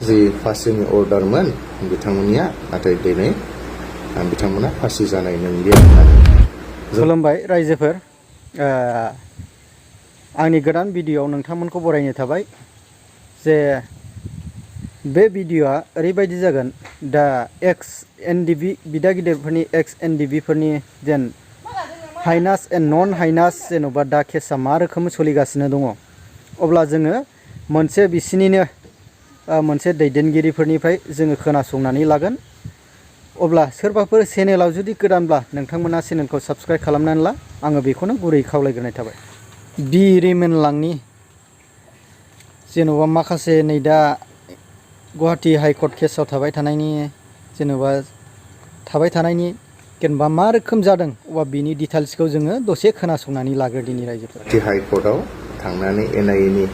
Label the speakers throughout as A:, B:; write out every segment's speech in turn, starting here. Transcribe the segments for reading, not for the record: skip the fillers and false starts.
A: जि फासिनि अर्डारमोन बिथांमोननिया नाथाय दिनै बिथांमोना फासि जानाय नंलिया।
B: खुलुमबाय रायजोफोर, आंनि गोदान भिडिअ'आव नोंथांमोनखौ बरायनो थाबाय जे बे भिडिअ'आ ओरैबायदि जागोन दा एक्स एनडिबि बिदा गिदिरफोरनि एक्स एनडिबिफोरनि जेन हाइनास एन्ड नन हाइनास जेन'बा दा केसा मा रोखोमै सोलिगासिनो दङ, अब्ला जोङो मोनसे बिसिनिनो मोनसे दैदेनगिरिफोरनिफ्राय जोङो खोनासंनानै लागोन। अब्ला सोरबाफोर चेनेलाव जुदि गोदानब्ला नोंथांमोना चेनेलखौ साबस्क्राइब खालामनानै ला, आङो बेखौनो गुरै खावलायग्रोनाय थाबाय। rimwnlangनि जेन'बा माखासे नै दा गुवाहाटि हाइकर्ट केसाव थाबाय थानायनि जेनेबा मा रोखोम जादों अब्ला बिनि डिटेल्सखौ जोङो दसे खोनासंनानै लाग्रोदिनि रायजोफोर।
A: गुवाहाटि हाइकर्टआव थांनानै एनआइएनि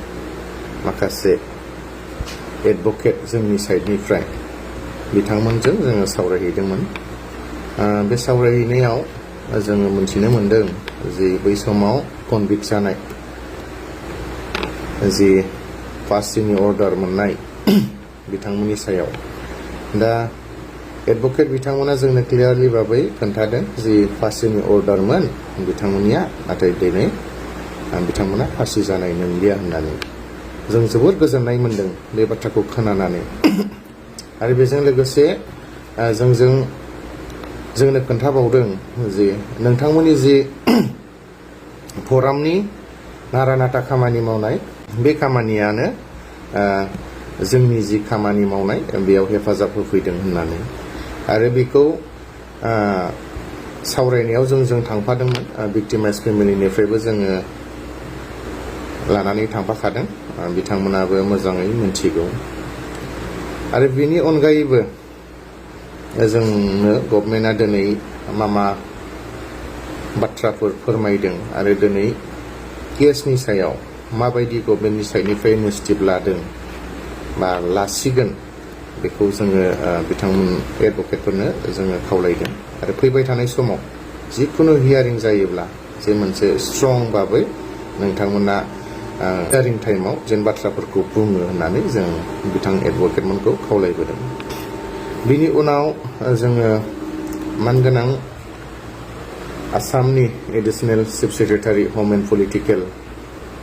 A: माखासे एडभकेट जोंनि साइडनिफ्राय बिथांमोनजों जोङो सावरायहैदोंमोन। बे सावरायहैनायाव जोङो मोनथिनो मोनदों जे बै समाव कनभिक्ट जानाय जि फासिनि अर्डार मोननाय बिथांमोननि सायाव दा एडभकेट बिथांमोना जोंनो क्लियारलि भाबै खोन्थादों जि फासिनि अर्डारमोन बिथांमोननिया नाथाय दिनै बिथांमोना फासि जानाय नंलिया होननानै। जों जोबोद गोजोननाय मोनदों बे बाथ्राखौ खोनानानै। आरो बेजों लोगोसे जोंनो खोन्थाबावदों जे नोंथांमोननि जि फरामनि नारा नाथा खामानि मावनाय बे खामानियानो जोंनि जि खामानि मावनाय बेयाव हेफाजाब होफैदों होननानै। आरो बेखौ सावरायनायाव जों थांफादोंमोन, भिक्टिमाइज फेमिलिनिफ्रायबो जोङो लानानै थांफाखादों, बिथांमोनाबो मोजाङै मिन्थिगौ। आरो बेनि अनगायैबो जोंनो गभर्नमेन्टआ दिनै मा बाथ्राफोर फोरमायदों आरो दिनै केसनि सायाव माबायदि गभर्नमेन्टनि साइडनिफ्राय इनिसिएटिभ लादों बा लासिगोन बेखौ जोङो बिथांमोन एडभकेटफोरनो जोङो खावलायदों। आरो फैबाय थानाय समाव जिखुनु हियारिं जायोब्ला जे मोनसे स्ट्रं भाबै नोंथांमोना हियारिं टाइमाव जेन बाथ्राफोरखौ बुङो होननानै जों बिथां एडभकेटमोनखौ खावलायबोदों। बिनि उनाव जोङो मानगोनां आसामनि एडिसनेल चिफ सेक्रेटारि हम एन्ड पलिटिकेल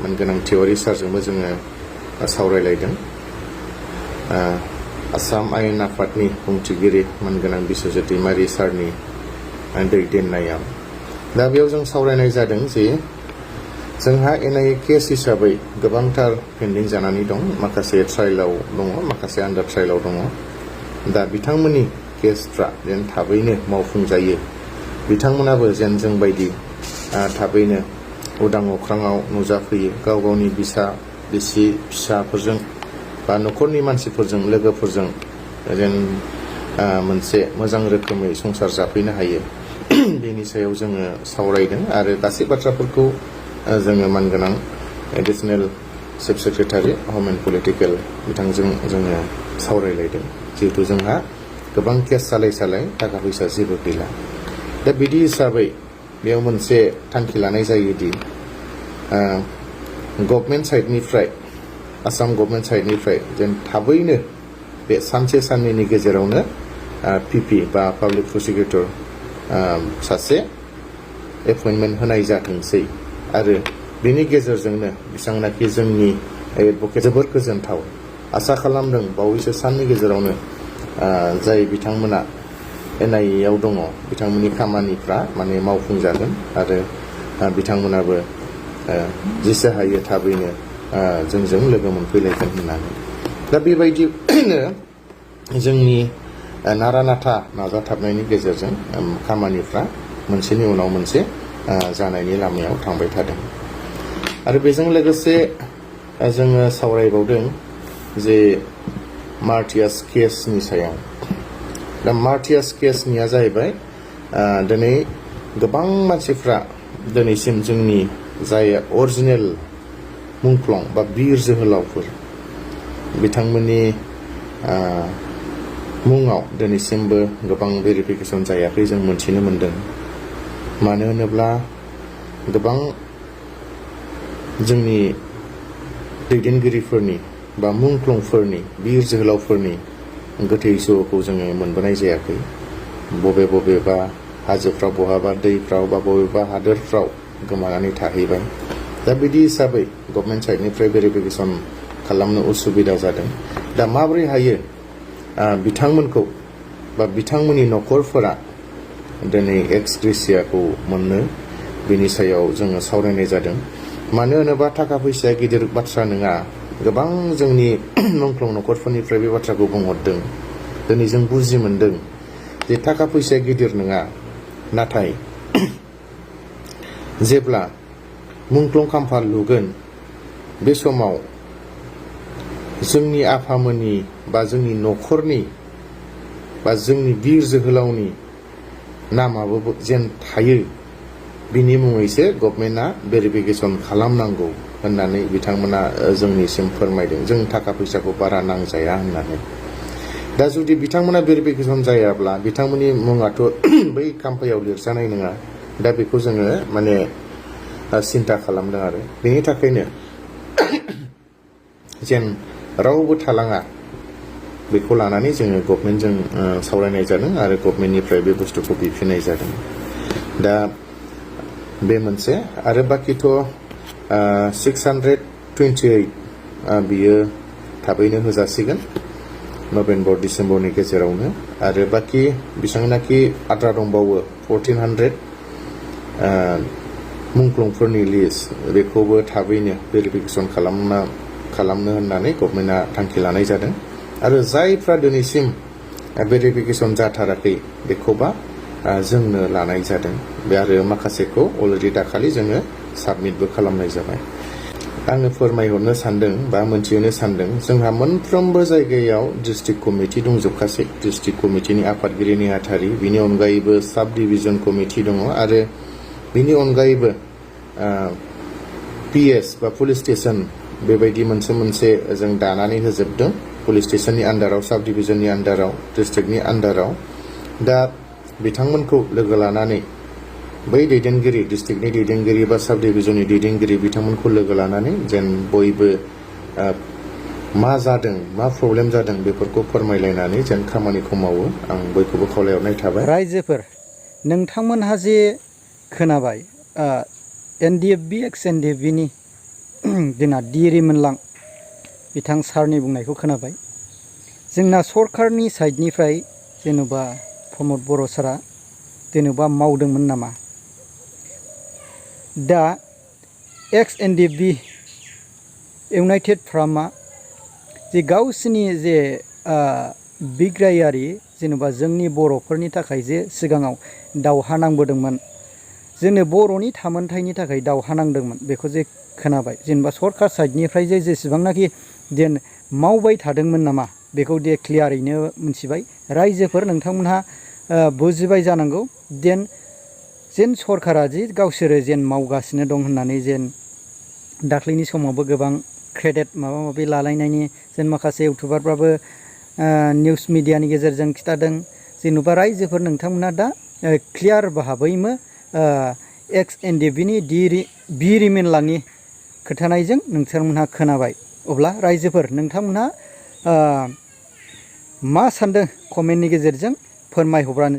A: मानगोनां तिवारी सारजोंबो जोङो सावरायलायदों। आसाम आयेन आफादनि बुंथिगिरि मानगोनां बिस्वजित दैमारि सारनि दैदेननायाव दा बेयाव जों सावरायनाय जादों जे जोंहा एनआइए केस हिसाबै गोबांथार पेन्डिं जानानै दं, माखासे ट्रायलाव दङ, माखासे आन्डार ट्रायलाव दङ। दा बिथांमोननि केसफ्रा जेन थाबैनो मावफुंजायो, बिथांमोनाबो जेन जोंबायदि थाबैनो उदां अख्राङाव नुजाफैयो, गाव गावनि बिसि फिसाफोरजों बा न'खरनि मानसिफोरजों लोगोफोरजों जेन मोनसे मोजां रोखोमै संसार जाफैनो हायो, बेनि सायाव जोङो सावरायदों। आरो गासै बाथ्राफोरखौ जोङो मानगोनां एडिसनेल चिफ सेक्रेटारि हम एन्ड पलिटिकेल बिथांजों जोङो सावरायलायदों। जिहेतु जोंहा गोबां केस सालाय थाखा फैसा जेबो गैला। दा बिदि हिसाबै बेयाव मोनसे थांखि लानाय जायोदि गभर्नमेन्ट साइडनिफ्राय आसाम गभर्नमेन्ट साइडनिफ्राय जेन थाबैनो बे सानसे साननैनि गेजेरावनो पिपि बा पाब्लिक प्रसिकिउटर सासे एपइन्टमेन्ट होनाय जाथोंसै। आरो बेनि गेजेरजोंनो बेसेबांनाखि जोंनि एडभकेट जोबोर गोजोनथाव आसा खालामदों बावैसो साननि गेजेरावनो जाय बिथांमोना एनआइएआव दङ बिथांमोननि खामानिफ्रा माने मावफुंजागोन आरो बिथांमोनाबो जेसे हायो थाबैनो जोंजों लोगो मोनफैलायगोन होननानै। दा बेबायदिनो जोंनि नारा नाथा नाजाथाबनायनि गेजेरजों खामानिफ्रा मोनसेनि उनाव मोनसे जानायनि लामायाव थांबाय थादों। आरो बेजों लोगोसे जोङो सावरायबावदों जे मार्टियास केसनि सायाव। दा मार्टियास केसनिया जाहैबाय दिनै गोबां मानसिफ्रा दिनैसिम जोंनि जाय अरिजिनेल मुंख्लं बा बिर जोहोलावफोर बिथांमोननि मुङाव दिनैसिमबो गोबां भेरिफिकेसन जायाखै जों मोनथिनो मोनदों। मानो होनोब्ला गोबां जोंनि दैदेनगिरिफोरनि बा मुंख्लंफोरनि बिर जोहोलावफोरनि गोथै सहखौ जोङो मोनबोनाय जायाखै। बबेबा हाजोफ्राव, बहाबा दैफ्राव बा बबेबा हादोरफ्राव गोमानानै थाहैबाय। दा बिदि हिसाबै गभर्नमेन्ट साइडनिफ्राय भेरिफिकेसन खालामनो उसुबिदा जादों। दा माबोरै हायो बिथांमोनखौ बा बिथांमोननि न'खरफोरा दिनै एक्स ग्रेसियाखौ मोननो, बिनि सायाव जोङो सावरायनाय जादों। मानो होनोबा थाखा फैसाया गिदिर बाथ्रा नङा। गोबां जोंनि मुंख्लं न'खरफोरनिफ्राय बे बाथ्राखौ बुंहरदों। दिनै जों बुजि मोनदों जे थाखा फैसाया गिदिर नङा, नाथाय जेब्ला मुंख्लं खाम्फा लुगोन बे समाव जोंनि आफामोननि बा जोंनि न'खरनि बा जोंनि बिर जोहोलावनि नामाबो जेन थायो, बिनि मुङैसो गभर्नमेन्टआ भेरिफिकेसन खालामनांगौ होननानै बिथांमोना जोंनिसिम फोरमायदों। जों थाखा फैसाखौ बारा नांजाया होननानै। दा जुदि बिथांमोना भेरिफिकेसन जायाब्ला बिथांमोननि मुङाथ' बै खाम्फायाव लिरजानाय नङा। दा बेखौ जोङो माने सिन्था खालामदों आरो बेनि थाखायनो जेन रावबो थालाङा बेखौ लानानै जोङो गभर्नमेन्टजों सावरायनाय जादों आरो गभर्नमेन्टनिफ्राय बे बुस्थुखौ बिफिननाय जादों। दा बे मोनसे आरो बाखिथ' 628 बियो थाबैनो होजासिगोन नभेम्बर डिसेम्बरनि गेजेरावनो। आरो बाखि बेसेबांनाखि आद्रा दंबावो 1400 मुंख्लंफोरनि लिस्ट, बेखौबो थाबैनो भेरिफिकेसन खालामनो होननानै गभर्नमेन्टआ थांखि लानाय जादों। आरो जायफ्रा दिनैसिम भेरिफिकेसन जाथाराखै बेखौबा जोंनो लानाय जादों। बे आरो माखासेखौ अलरेडि दाखालि जोङो साबमिटबो खालामनाय जाबाय। आङो फोरमायहरनो सानदों बा मोनथिहोनो सानदों, जोंहा मोनफ्रोमबो जायगायाव डिस्ट्रिक्ट कमिटि दंजोबखासै। डिस्ट्रिक्ट कमिटिनि आफादगिरि नेहाथारि, बिनि अनगायैबो साब डिभिजन कमिटि दङ आरो बिनि अनगायैबो PS बा पुलिस स्टेसन बेबायदि मोनसे जों दानानै होजोबदों। पुलिस स्टेसननि आन्दाराव, साब डिभिजननि आन्दाराव, डिस्ट्रिक्टनि आन्दाराव। दा बिथांमोनखौ लोगो लानानै बै दैदेनगिरि, डिस्ट्रिक्टनि दैदेनगिरि बा साब डिभिजननि दैदेनगिरि बिथांमोनखौ लोगो लानानै जेन बयबो मा जादों, मा प्रब्लेम जादों बेफोरखौ फोरमायलायनानै जेन खामानिखौ मावो। आं बयखौबो खावलायहरनाय थाबाय।
B: रायजोफोर, नोंथांमोनहा जे खोनाबाय NDFB एक्स NDFBनि जोंना rimwnlang बिथां सारनि बुंनायखौ खोनाबाय। जोंना सरकारनि साइडनिफ्राय जेन'बा प्रमद बर' सारा जेन'बा मावदोंमोन नामा? दा एक्स NDFB इउनाइटेड फ्रन्टआ जे गावसिनि जे बिग्रायारि जेन'बा जोंनि बर'फोरनि थाखाय जे सिगाङाव दावहा नांबोदोंमोन, जोंनो बर'नि थामोनथायनि थाखाय दावहा नांदोंमोन, बेखौ जे खोनाबाय। जेनेबा सरकार साइडनिफ्राय जे जेसेबांनाखि जेन मावबाय थादोंमोन नामा बेखौ दे क्लियारैनो मिथिबाय। रायजोफोर, नोंथांमोनहा बुजिबाय जानांगौ जेन सरकारा जे गावसोरो जेन मावगासिनो दं होननानै जेन दाख्लैनि समावबो गोबां क्रेडिट माबा माबि लालायनायनि जेन माखासे इउटुबारफ्राबो निउस मिडियानि गेजेरजों खिथादों। जेन'बा रायजोफोर, नोंथांमोना दा क्लियार भाबैनो एक्स NDFBनि rimwnlangनि खोथानायजों नोंथांमोनहा खोनाबाय। अब्ला रायजोफोर, नोंथांमोनहा मा सानदों कमेन्टनि गेजेरजों फोरमायहरब्लानो